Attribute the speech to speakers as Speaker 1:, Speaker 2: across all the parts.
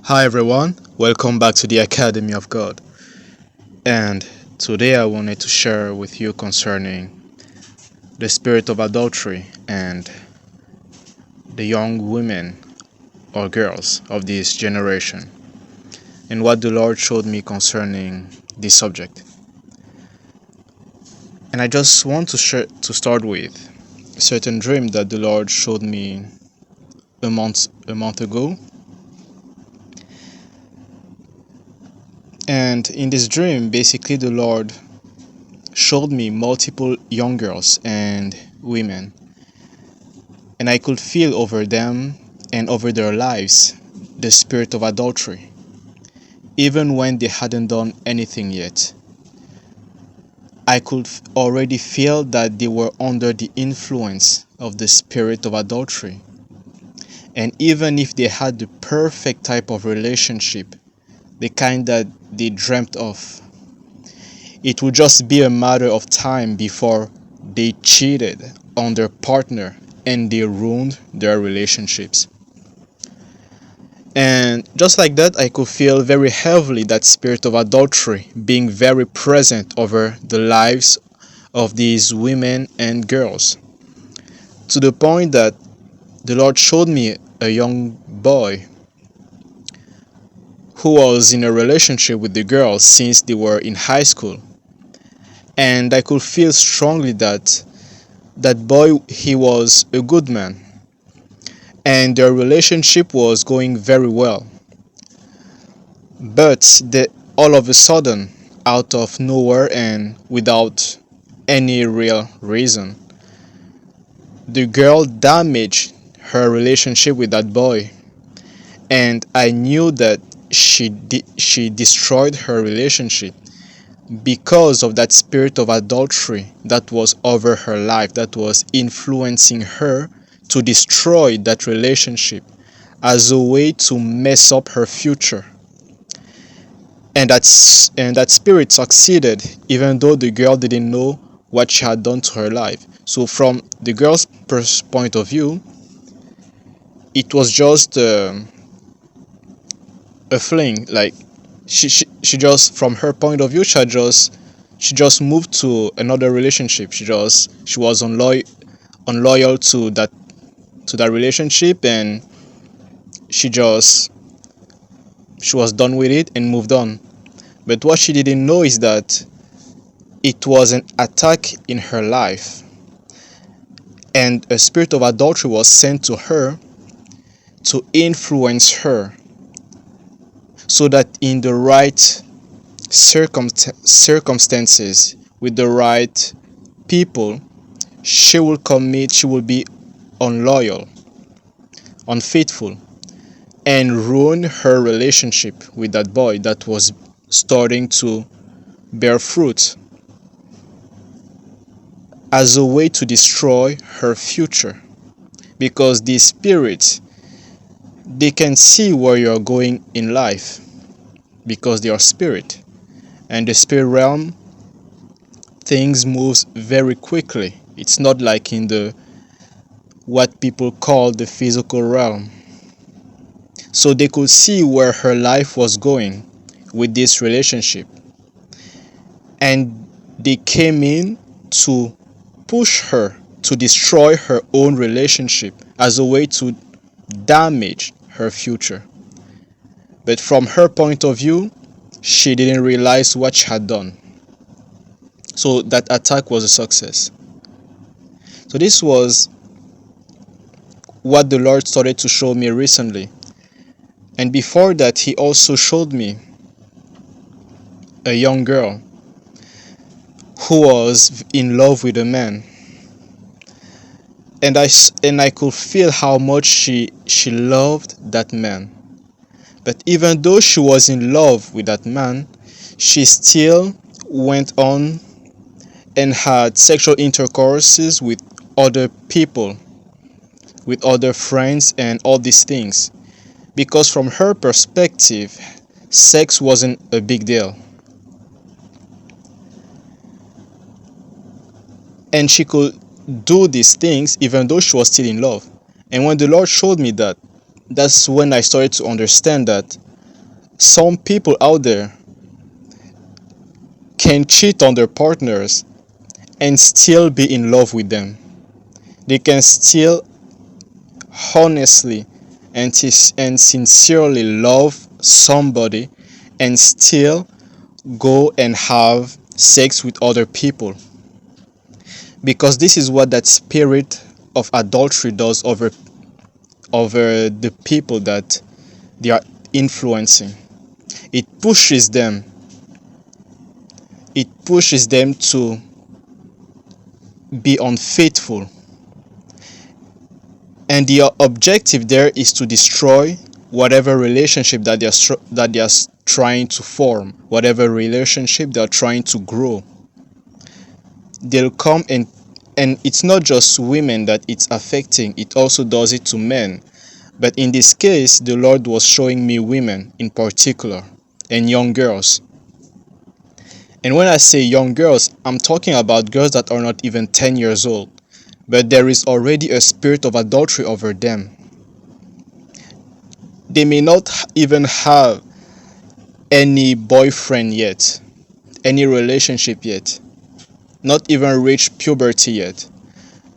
Speaker 1: Hi everyone, welcome back to the Academy of God. And today I wanted to share with you concerning the spirit of adultery and the young women or girls of this generation and what the Lord showed me concerning this subject. And I just want to start with a certain dream that the Lord showed me a month ago. And in this dream, basically the Lord showed me multiple young girls and women, and I could feel over them and over their lives the spirit of adultery, even when they hadn't done anything yet. I could already feel that they were under the influence of the spirit of adultery. And even if they had the perfect type of relationship, the kind that they dreamt of, it would just be a matter of time before they cheated on their partner and they ruined their relationships. And just like that, I could feel very heavily that spirit of adultery being very present over the lives of these women and girls, to the point that the Lord showed me a young boy who was in a relationship with the girl since they were in high school. And I could feel strongly that that boy, he was a good man, and their relationship was going very well. But all of a sudden, out of nowhere and without any real reason, the girl damaged her relationship with that boy. And I knew that she destroyed her relationship because of that spirit of adultery that was over her life, that was influencing her to destroy that relationship as a way to mess up her future. And that spirit succeeded, even though the girl didn't know what she had done to her life. So from the girl's point of view, it was just a fling. Like she just, from her point of view, she just moved to another relationship. She was unloyal to that relationship, and she just she was done with it and moved on. But what she didn't know is that it was an attack in her life, and a spirit of adultery was sent to her to influence her, so that in the right circumstances, with the right people, she will be unloyal, unfaithful, and ruin her relationship with that boy that was starting to bear fruit, as a way to destroy her future. Because these spirits, they can see where you're going in life, because they are spirit, and the spirit realm, things moves very quickly. It's not like in the what people call the physical realm. So they could see where her life was going with this relationship, and they came in to push her to destroy her own relationship as a way to damage her future. But from her point of view, she didn't realize what she had done. So that attack was a success. So this was what the Lord started to show me recently. And before that, He also showed me a young girl who was in love with a man. And I could feel how much she loved that man. But even though she was in love with that man, she still went on and had sexual intercourses with other people, with other friends, and all these things. Because from her perspective, sex wasn't a big deal. And she could do these things even though she was still in love. And when the Lord showed me that, that's when I started to understand that Some people out there can cheat on their partners and still be in love with them. They can still honestly and sincerely love somebody and still go and have sex with other people, because this is what that spirit of adultery does over the people that they are influencing. It pushes them. It pushes them to be unfaithful. And the objective there is to destroy whatever relationship that they are trying to form, whatever relationship they are trying to grow. They'll come and it's not just women that it's affecting, it also does it to men. But in this case, the Lord was showing me women in particular and young girls. And when I say young girls, I'm talking about girls that are not even 10 years old, but there is already a spirit of adultery over them. They may not even have any boyfriend yet, any relationship yet, not even reached puberty yet,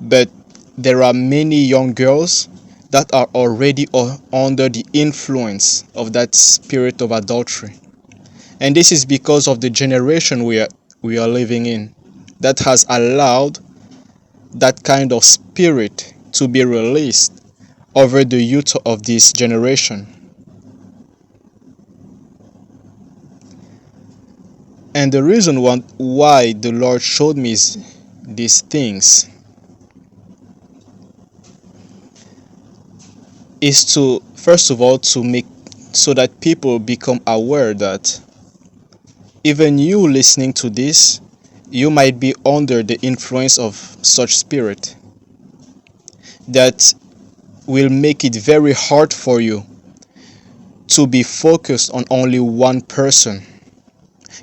Speaker 1: but there are many young girls that are already under the influence of that spirit of adultery. And this is because of the generation we are living in that has allowed that kind of spirit to be released over the youth of this generation. And the reason why the Lord showed me these things is to, first of all, to make so that people become aware that even you listening to this, you might be under the influence of such spirit that will make it very hard for you to be focused on only one person.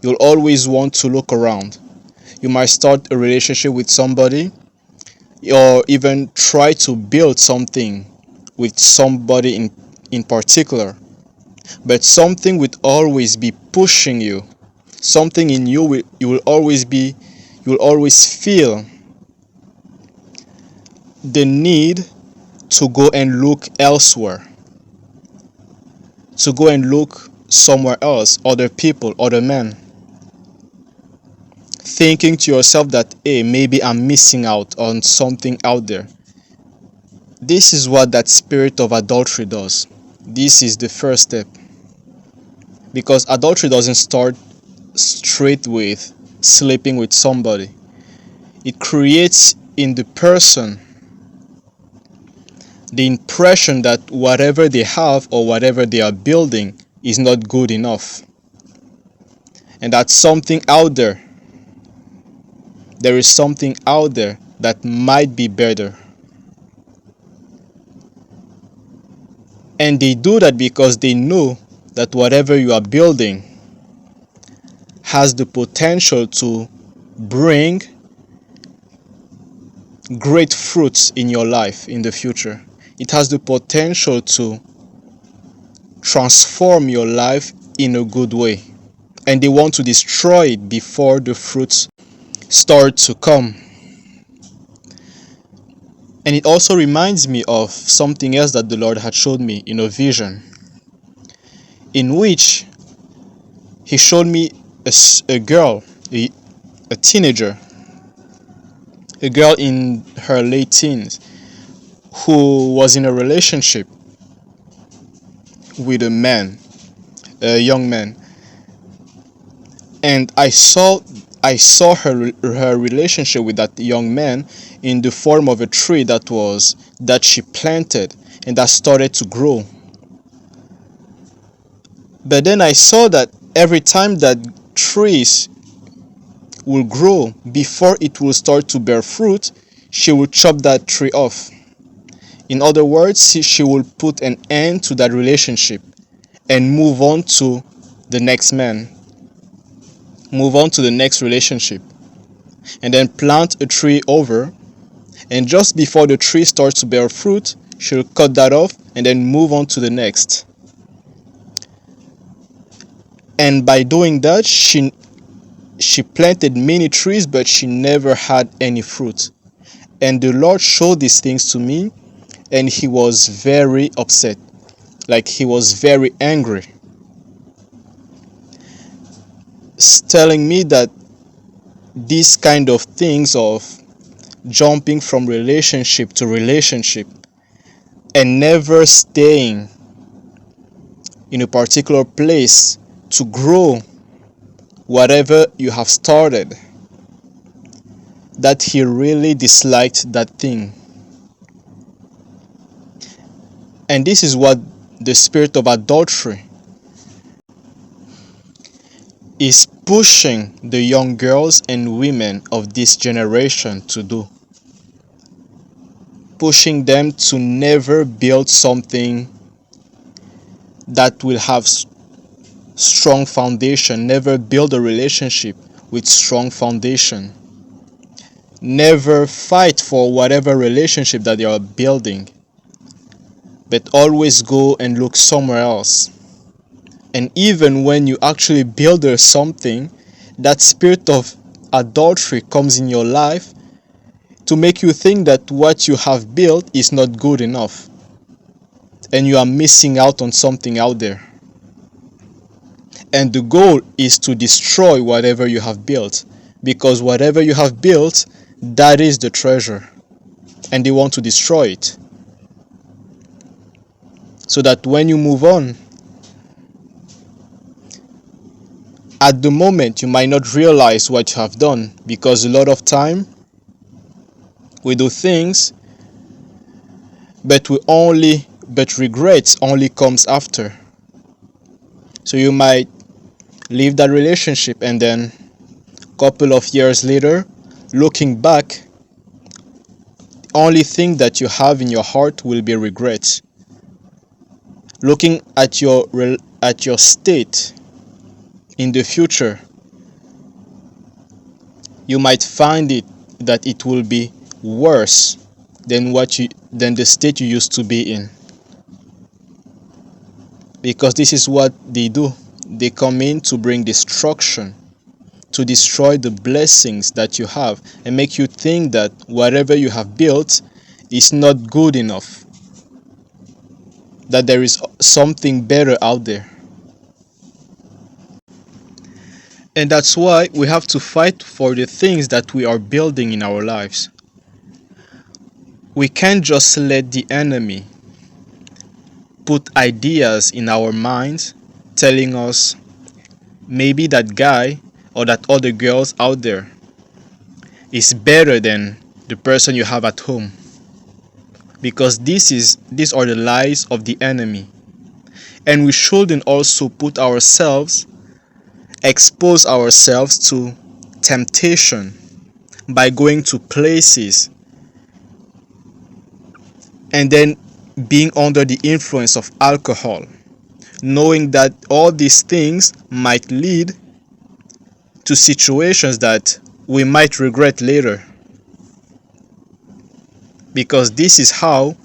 Speaker 1: You'll always want to look around. You might start a relationship with somebody or even try to build something with somebody in particular. But something will always be pushing you. Something in you you will always feel the need to go and look elsewhere, to go and look somewhere else, other people, other men, thinking to yourself that, hey, maybe I'm missing out on something out there. This is what that spirit of adultery does. This is the first step, because adultery doesn't start straight with sleeping with somebody. It creates in the person the impression that whatever they have or whatever they are building is not good enough, and that something out there, there is something out there that might be better. And they do that because they know that whatever you are building has the potential to bring great fruits in your life in the future. It has the potential to transform your life in a good way. And they want to destroy it before the fruits start to come. And it also reminds me of something else that the Lord had showed me in a vision, in which He showed me a girl, a teenager, a girl in her late teens, who was in a relationship with a man, a young man. And I saw her relationship with that young man in the form of a tree that she planted and that started to grow. But then I saw that every time that trees will grow, before it will start to bear fruit, she will chop that tree off. In other words, she will put an end to that relationship and move on to the next man, move on to the next relationship, and then plant a tree over. And just before the tree starts to bear fruit, she'll cut that off and then move on to the next. And by doing that, she planted many trees, but she never had any fruit. And the Lord showed these things to me, and he was very upset. Like, he was very angry, telling me that these kind of things of jumping from relationship to relationship and never staying in a particular place to grow whatever you have started, that he really disliked that thing. And this is what the spirit of adultery is pushing the young girls and women of this generation to do. Pushing them to never build something that will have strong foundation, never build a relationship with strong foundation, never fight for whatever relationship that they are building, but always go and look somewhere else. And even when you actually build something, that spirit of adultery comes in your life to make you think that what you have built is not good enough and you are missing out on something out there. And the goal is to destroy whatever you have built, because whatever you have built, that is the treasure, and they want to destroy it, so that when you move on, at the moment you might not realize what you have done, because a lot of time we do things, but regrets only comes after. So you might leave that relationship, and then a couple of years later, looking back, the only thing that you have in your heart will be regrets. Looking at your state in the future, you might find it that it will be worse than the state you used to be in. Because this is what they do. They come in to bring destruction, to destroy the blessings that you have, and make you think that whatever you have built is not good enough, that there is something better out there. And that's why we have to fight for the things that we are building in our lives. We can't just let the enemy put ideas in our minds telling us maybe that guy or that other girls out there is better than the person you have at home, because these are the lies of the enemy. And we shouldn't also expose ourselves to temptation by going to places and then being under the influence of alcohol, knowing that all these things might lead to situations that we might regret later. Because this is how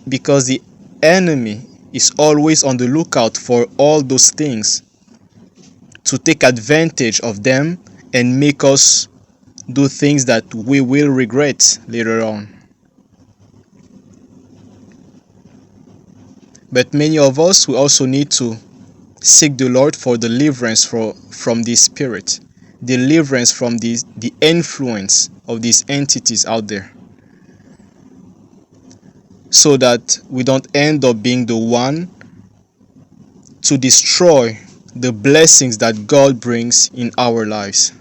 Speaker 1: because the enemy is always on the lookout for all those things, to take advantage of them and make us do things that we will regret later on. But many of us, we also need to seek the Lord for deliverance from this spirit, deliverance from the influence of these entities out there, so that we don't end up being the one to destroy the blessings that God brings in our lives.